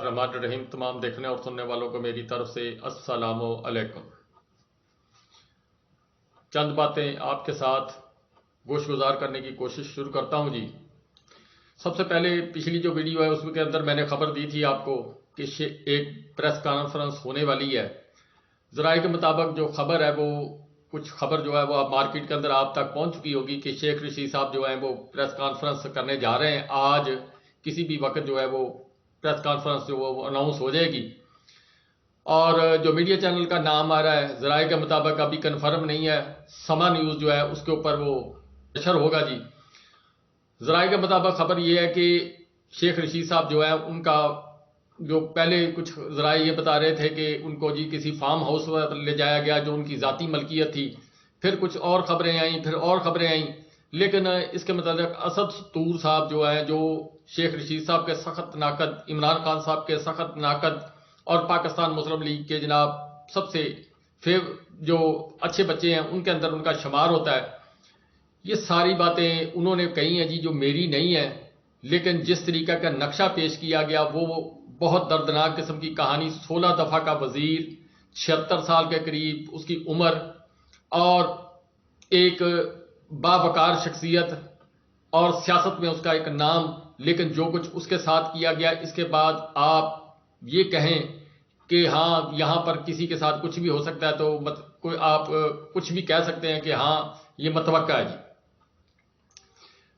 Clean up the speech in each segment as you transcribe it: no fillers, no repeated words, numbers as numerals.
الرحمن الرحیم۔ تمام دیکھنے اور سننے والوں کو میری طرف سے السلام علیکم۔ چند باتیں آپ کے ساتھ گوش گزار کرنے کی کوشش شروع کرتا ہوں جی۔ سب سے پہلے پچھلی جو ویڈیو ہے اس کے اندر میں نے خبر دی تھی آپ کو کہ ایک پریس کانفرنس ہونے والی ہے۔ ذرائع کے مطابق جو خبر ہے وہ کچھ خبر جو ہے وہ اب مارکیٹ کے اندر آپ تک پہنچ چکی ہوگی کہ شیخ رشید صاحب جو ہیں وہ پریس کانفرنس کرنے جا رہے ہیں۔ آج کسی بھی وقت جو ہے وہ پریس کانفرنس جو وہ اناؤنس ہو جائے گی، اور جو میڈیا چینل کا نام آ رہا ہے ذرائع کے مطابق ابھی کنفرم نہیں ہے، سما نیوز جو ہے اس کے اوپر وہ نشر ہوگا جی۔ ذرائع کے مطابق خبر یہ ہے کہ شیخ رشید صاحب جو ہے ان کا جو پہلے کچھ ذرائع یہ بتا رہے تھے کہ ان کو جی کسی فارم ہاؤس پر لے جایا گیا جو ان کی ذاتی ملکیت تھی، پھر کچھ اور خبریں آئیں، پھر اور خبریں آئیں، لیکن اس کے متعلق اسد طور صاحب جو ہیں جو شیخ رشید صاحب کے سخت ناقد، عمران خان صاحب کے سخت ناقد اور پاکستان مسلم لیگ کے جناب سب سے جو اچھے بچے ہیں ان کے اندر ان کا شمار ہوتا ہے، یہ ساری باتیں انہوں نے کہی ہیں جی جو میری نہیں ہے، لیکن جس طریقہ کا نقشہ پیش کیا گیا وہ بہت دردناک قسم کی کہانی۔ 16 دفعہ کا وزیر، 76 سال کے قریب اس کی عمر، اور ایک باوقار شخصیت اور سیاست میں اس کا ایک نام، لیکن جو کچھ اس کے ساتھ کیا گیا اس کے بعد آپ یہ کہیں کہ ہاں یہاں پر کسی کے ساتھ کچھ بھی ہو سکتا ہے تو کوئی آپ کچھ بھی کہہ سکتے ہیں کہ ہاں یہ متوقع ہے جی۔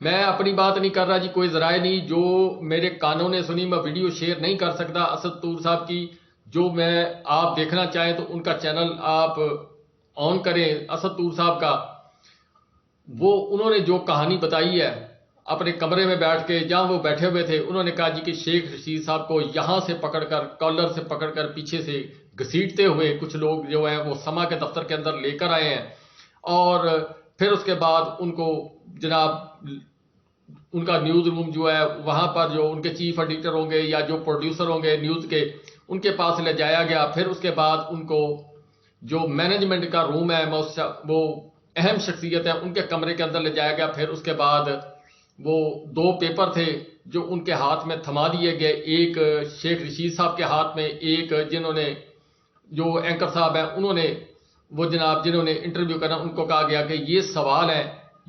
میں اپنی بات نہیں کر رہا جی، کوئی ذرائع نہیں، جو میرے کانوں نے سنی میں ویڈیو شیئر نہیں کر سکتا اسد طور صاحب کی، جو میں آپ دیکھنا چاہیں تو ان کا چینل آپ آن کریں اسد طور صاحب کا۔ وہ انہوں نے جو کہانی بتائی ہے اپنے کمرے میں بیٹھ کے جہاں وہ بیٹھے ہوئے تھے، انہوں نے کہا جی کہ شیخ رشید صاحب کو یہاں سے پکڑ کر، کالر سے پکڑ کر پیچھے سے گھسیٹتے ہوئے کچھ لوگ جو ہیں وہ سما کے دفتر کے اندر لے کر آئے ہیں، اور پھر اس کے بعد ان کو جناب ان کا نیوز روم جو ہے وہاں پر جو ان کے چیف ایڈیٹر ہوں گے یا جو پروڈیوسر ہوں گے نیوز کے، ان کے پاس لے جایا گیا۔ پھر اس کے بعد ان کو جو مینجمنٹ کا روم ہے وہ اہم شخصیت ہے ان کے کمرے کے اندر لے جایا گیا۔ پھر اس کے بعد وہ 2 پیپر تھے جو ان کے ہاتھ میں تھما دیے گئے، ایک شیخ رشید صاحب کے ہاتھ میں، ایک جنہوں نے جو اینکر صاحب ہیں انہوں نے وہ جناب جنہوں نے انٹرویو کرنا ان کو کہا گیا کہ یہ سوال ہے،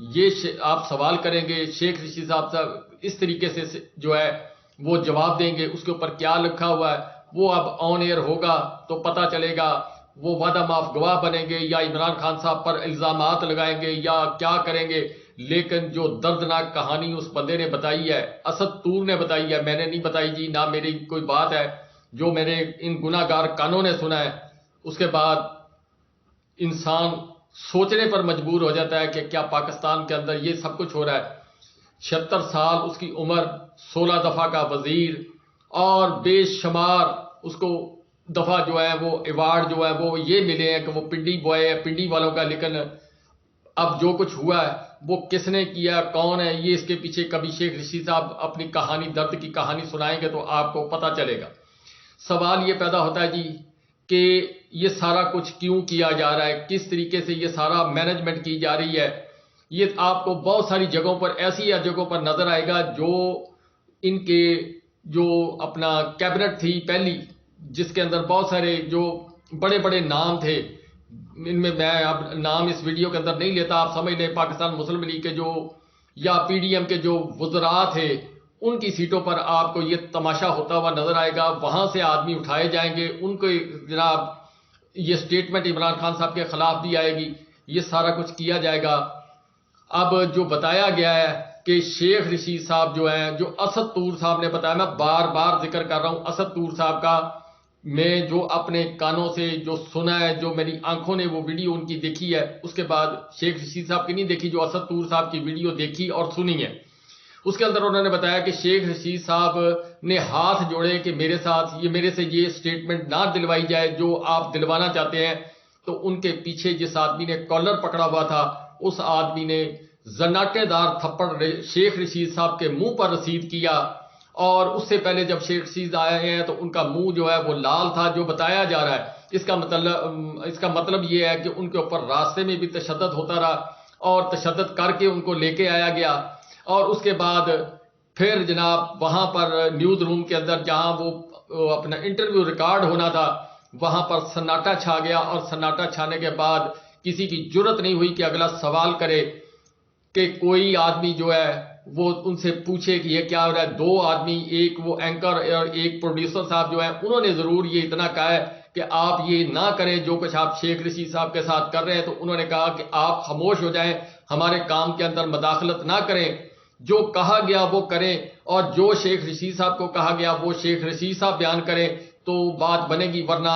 یہ آپ سوال کریں گے، شیخ رشید صاحب اس طریقے سے جو ہے وہ جواب دیں گے، اس کے اوپر کیا لکھا ہوا ہے وہ اب آن ایئر ہوگا تو پتہ چلے گا، وہ وعدہ معاف گواہ بنیں گے یا عمران خان صاحب پر الزامات لگائیں گے یا کیا کریں گے۔ لیکن جو دردناک کہانی اس بندے نے بتائی ہے، اسد طور نے بتائی ہے، میں نے نہیں بتائی جی، نہ میری کوئی بات ہے، جو میرے ان گناہ گار کانوں نے سنا ہے، اس کے بعد انسان سوچنے پر مجبور ہو جاتا ہے کہ کیا پاکستان کے اندر یہ سب کچھ ہو رہا ہے۔ 76 سال اس کی عمر، 16 دفعہ کا وزیر، اور بے شمار اس کو دفعہ جو ہے وہ ایوارڈ جو ہے وہ یہ ملے ہیں کہ وہ پنڈی بوائے ہے پنڈی والوں کا، لیکن اب جو کچھ ہوا ہے وہ کس نے کیا، کون ہے، یہ اس کے پیچھے کبھی شیخ رشید صاحب اپنی کہانی، درد کی کہانی سنائیں گے تو آپ کو پتہ چلے گا۔ سوال یہ پیدا ہوتا ہے جی کہ یہ سارا کچھ کیوں کیا جا رہا ہے، کس طریقے سے یہ سارا مینجمنٹ کی جا رہی ہے۔ یہ آپ کو بہت ساری جگہوں پر ایسی جگہوں پر نظر آئے گا جو ان کے جو اپنا کیبنٹ تھی پہلی، جس کے اندر بہت سارے جو بڑے بڑے نام تھے، ان میں اب نام اس ویڈیو کے اندر نہیں لیتا، آپ سمجھ لیں پاکستان مسلم لیگ کے جو یا پی ڈی ایم کے جو وزراء تھے ان کی سیٹوں پر آپ کو یہ تماشا ہوتا ہوا نظر آئے گا۔ وہاں سے آدمی اٹھائے جائیں گے، ان کو جناب یہ سٹیٹمنٹ عمران خان صاحب کے خلاف بھی آئے گی، یہ سارا کچھ کیا جائے گا۔ اب جو بتایا گیا ہے کہ شیخ رشید صاحب جو ہیں، جو اسد طور صاحب نے بتایا، میں بار بار ذکر کر رہا ہوں اسد طور صاحب کا، میں جو اپنے کانوں سے جو سنا ہے، جو میری آنکھوں نے وہ ویڈیو ان کی دیکھی ہے، اس کے بعد شیخ رشید صاحب کی نہیں دیکھی، جو اسد طور صاحب کی ویڈیو دیکھی اور سنی ہے، اس کے اندر انہوں نے بتایا کہ شیخ رشید صاحب نے ہاتھ جوڑے کہ میرے ساتھ میرے سے یہ سٹیٹمنٹ نہ دلوائی جائے جو آپ دلوانا چاہتے ہیں، تو ان کے پیچھے جس آدمی نے کالر پکڑا ہوا تھا اس آدمی نے زناٹے دار تھپڑ شیخ رشید صاحب کے منہ پر رسید کیا، اور اس سے پہلے جب شیخ رشید آئے ہیں تو ان کا منہ جو ہے وہ لال تھا، جو بتایا جا رہا ہے۔ اس کا مطلب یہ ہے کہ ان کے اوپر راستے میں بھی تشدد ہوتا رہا اور تشدد کر کے ان کو لے کے آیا گیا، اور اس کے بعد پھر جناب وہاں پر نیوز روم کے اندر جہاں وہ اپنا انٹرویو ریکارڈ ہونا تھا وہاں پر سناٹا چھا گیا، اور سناٹا چھانے کے بعد کسی کی جرت نہیں ہوئی کہ اگلا سوال کرے، کہ کوئی آدمی جو ہے وہ ان سے پوچھے کہ یہ کیا ہو رہا ہے۔ دو آدمی، ایک وہ اینکر اور ایک پروڈیوسر صاحب جو ہیں، انہوں نے ضرور یہ اتنا کہا ہے کہ آپ یہ نہ کریں جو کچھ آپ شیخ رشید صاحب کے ساتھ کر رہے ہیں، تو انہوں نے کہا کہ آپ خاموش ہو جائیں، ہمارے کام کے اندر مداخلت نہ کریں، جو کہا گیا وہ کریں، اور جو شیخ رشید صاحب کو کہا گیا وہ شیخ رشید صاحب بیان کریں تو بات بنے گی، ورنہ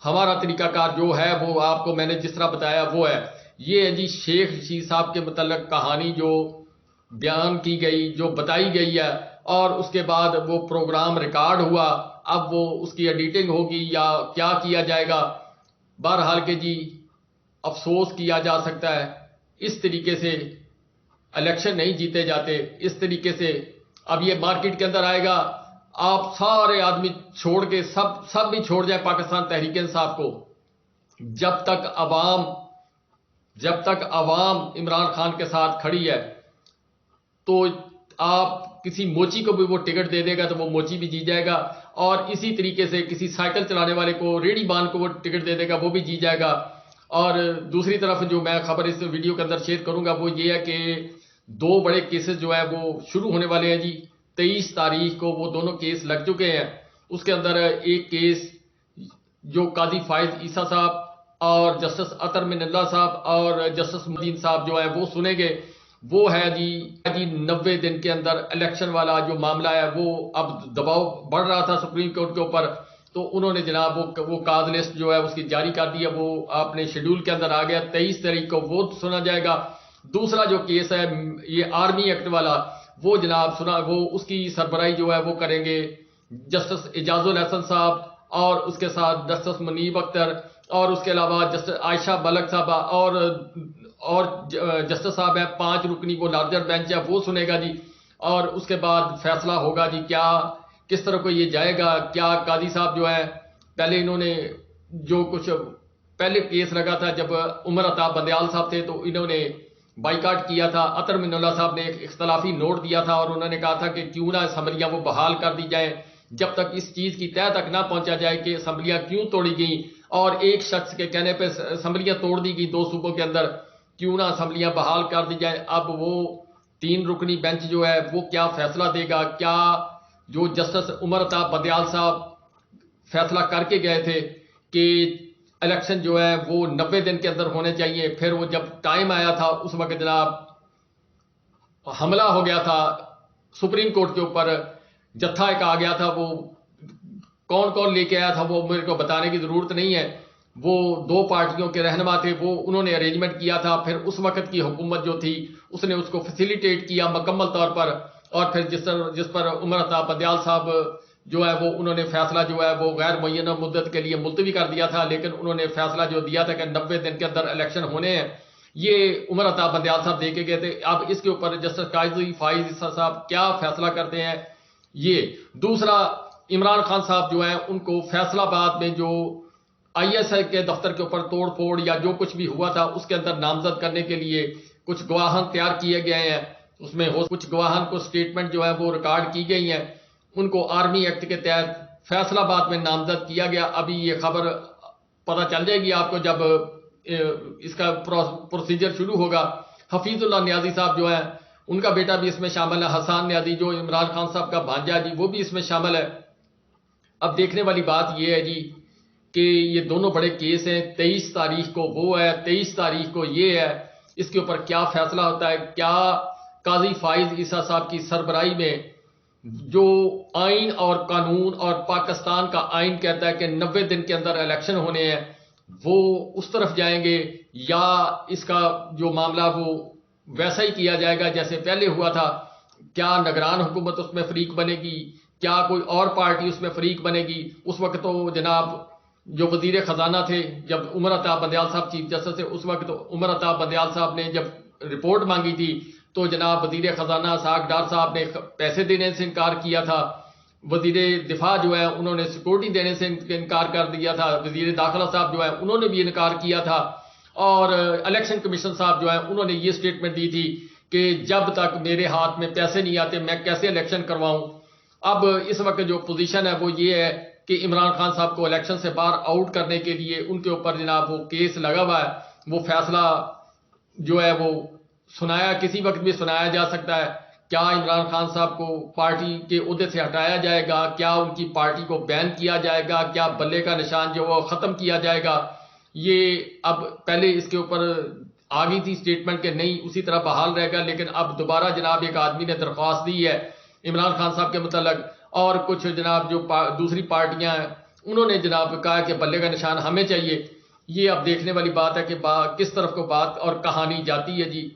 ہمارا طریقہ کار جو ہے وہ آپ کو میں نے جس طرح بتایا وہ ہے۔ یہ ہے جی شیخ رشید صاحب کے متعلق کہانی جو بیان کی گئی، جو بتائی گئی ہے، اور اس کے بعد وہ پروگرام ریکارڈ ہوا۔ اب وہ اس کی ایڈیٹنگ ہوگی یا کیا کیا جائے گا، بہرحال کہ جی افسوس کیا جا سکتا ہے، اس طریقے سے الیکشن نہیں جیتے جاتے، اس طریقے سے اب یہ مارکیٹ کے اندر آئے گا، آپ سارے آدمی چھوڑ کے سب بھی چھوڑ جائیں پاکستان تحریک انصاف کو، جب تک عوام عمران خان کے ساتھ کھڑی ہے تو آپ کسی موچی کو بھی وہ ٹکٹ دے دے گا تو وہ موچی بھی جیت جائے گا، اور اسی طریقے سے کسی سائیکل چلانے والے کو، ریڑھی بان کو وہ ٹکٹ دے دے گا، وہ بھی جیت جائے گا۔ اور دوسری طرف جو میں خبر اس ویڈیو کے اندر شیئر کروں گا وہ یہ ہے کہ دو بڑے کیسز جو ہے وہ شروع ہونے والے ہیں جی 23 تاریخ کو، وہ دونوں کیس لگ چکے ہیں۔ اس کے اندر ایک کیس جو قاضی فائز عیسیٰ صاحب اور جسٹس اطہر من اللہ صاحب اور جسٹس مدین صاحب جو ہیں وہ سنے گے، وہ ہے جی 90 دن کے اندر الیکشن والا جو معاملہ ہے، وہ اب دباؤ بڑھ رہا تھا سپریم کورٹ کے اوپر، تو انہوں نے جناب وہ کاز لسٹ جو ہے اس کی جاری کر دی ہے، وہ اپنے شیڈول کے اندر آ گیا، 23 تاریخ کو وہ سنا جائے گا۔ دوسرا جو کیس ہے یہ آرمی ایکٹ والا، وہ جناب سنا، وہ اس کی سربراہی جو ہے وہ کریں گے جسٹس اعجاز الحسن صاحب، اور اس کے ساتھ جسٹس منیب اختر، اور اس کے علاوہ جسٹس عائشہ ملک صاحبہ، اور جسٹس صاحب ہیں 5 رکنی، وہ لارجر بینچ ہے، وہ سنے گا جی، اور اس کے بعد فیصلہ ہوگا جی کیا کس طرح کو یہ جائے گا۔ کیا قاضی صاحب جو ہے پہلے انہوں نے جو کچھ پہلے کیس لگا تھا جب عمر عطا بندیال صاحب تھے تو انہوں نے بائیکاٹ کیا تھا، اطہر من اللہ صاحب نے ایک اختلافی نوٹ دیا تھا اور انہوں نے کہا تھا کہ کیوں نہ اسمبلیاں وہ بحال کر دی جائیں جب تک اس چیز کی تہہ تک نہ پہنچا جائے کہ اسمبلیاں کیوں توڑی گئیں، اور ایک شخص کے کہنے پہ اسمبلیاں توڑ دی گئی 2 صوبوں کے اندر، کیوں نہ اسمبلیاں بحال کر دی جائیں۔ اب وہ 3 رکنی بینچ جو ہے وہ کیا فیصلہ دے گا؟ کیا جو جسٹس عمر عطا بندیال صاحب فیصلہ کر کے گئے تھے کہ الیکشن جو ہے وہ 90 دن کے اندر ہونے چاہیے، پھر وہ جب ٹائم آیا تھا اس وقت جناب حملہ ہو گیا تھا سپریم کورٹ کے اوپر، جتھا ایک آ گیا تھا، وہ کون لے کے آیا تھا وہ میرے کو بتانے کی ضرورت نہیں ہے، وہ 2 پارٹیوں کے رہنما تھے، وہ انہوں نے ارینجمنٹ کیا تھا، پھر اس وقت کی حکومت جو تھی اس نے اس کو فیسیلیٹیٹ کیا مکمل طور پر، اور پھر جس پر عمر عطا بندیال صاحب جو ہے وہ انہوں نے فیصلہ جو ہے وہ غیر معینہ مدت کے لیے ملتوی کر دیا تھا، لیکن انہوں نے فیصلہ جو دیا تھا کہ 90 دن کے اندر الیکشن ہونے ہیں، یہ عمر عطا بندیال صاحب دے کے گئے تھے۔ اب اس کے اوپر جسٹس قاضی فائز عیسیٰ صاحب کیا فیصلہ کرتے ہیں۔ یہ دوسرا عمران خان صاحب جو ہیں ان کو فیصلہ آباد میں جو ISI کے دفتر کے اوپر توڑ پھوڑ یا جو کچھ بھی ہوا تھا اس کے اندر نامزد کرنے کے لیے کچھ گواہان تیار کیے گئے ہیں، اس میں کچھ گواہان کو سٹیٹمنٹ جو ہے وہ ریکارڈ کی گئی ہیں، ان کو آرمی ایکٹ کے تحت فیصلہ آباد میں نامزد کیا گیا۔ ابھی یہ خبر پتہ چل جائے گی آپ کو جب اس کا پروسیجر شروع ہوگا۔ حفیظ اللہ نیازی صاحب جو ہیں ان کا بیٹا بھی اس میں شامل ہے، حسان نیازی جو عمران خان صاحب کا بھانجا جی وہ بھی اس میں شامل ہے۔ اب دیکھنے والی بات یہ ہے جی کہ یہ دونوں بڑے کیس ہیں، 23 تاریخ کو وہ ہے، 23 تاریخ کو یہ ہے، اس کے اوپر کیا فیصلہ ہوتا ہے۔ کیا قاضی فائز عیسیٰ صاحب کی سربراہی میں جو آئین اور قانون اور پاکستان کا آئین کہتا ہے کہ 90 دن کے اندر الیکشن ہونے ہیں، وہ اس طرف جائیں گے، یا اس کا جو معاملہ وہ ویسا ہی کیا جائے گا جیسے پہلے ہوا تھا؟ کیا نگران حکومت اس میں فریق بنے گی؟ کیا کوئی اور پارٹی اس میں فریق بنے گی؟ اس وقت تو جناب جو وزیر خزانہ تھے جب عمر عطا بندیال صاحب چیف جسٹس تھے، اس وقت عمر عطا بندیال صاحب نے جب رپورٹ مانگی تھی تو جناب وزیر خزانہ اسحاق ڈار صاحب نے پیسے دینے سے انکار کیا تھا، وزیر دفاع جو ہے انہوں نے سیکورٹی دینے سے انکار کر دیا تھا، وزیر داخلہ صاحب جو ہے انہوں نے بھی انکار کیا تھا، اور الیکشن کمیشن صاحب جو ہے انہوں نے یہ سٹیٹمنٹ دی تھی کہ جب تک میرے ہاتھ میں پیسے نہیں آتے میں کیسے الیکشن کرواؤں۔ اب اس وقت جو پوزیشن ہے وہ یہ ہے کہ عمران خان صاحب کو الیکشن سے باہر آؤٹ کرنے کے لیے ان کے اوپر جناب وہ کیس لگا ہوا ہے، وہ فیصلہ جو ہے وہ کسی وقت بھی سنایا جا سکتا ہے۔ کیا عمران خان صاحب کو پارٹی کے عہدے سے ہٹایا جائے گا، کیا ان کی پارٹی کو بین کیا جائے گا، کیا بلے کا نشان جو وہ ختم کیا جائے گا؟ یہ اب پہلے اس کے اوپر آ گئی تھی سٹیٹمنٹ کہ نہیں اسی طرح بحال رہے گا، لیکن اب دوبارہ جناب ایک آدمی نے درخواست دی ہے عمران خان صاحب کے متعلق، اور کچھ جناب جو دوسری پارٹیاں ہیں انہوں نے جناب کہا کہ بلے کا نشان ہمیں چاہیے۔ یہ اب دیکھنے والی بات ہے کہ کس طرف کو بات اور کہانی جاتی ہے جی۔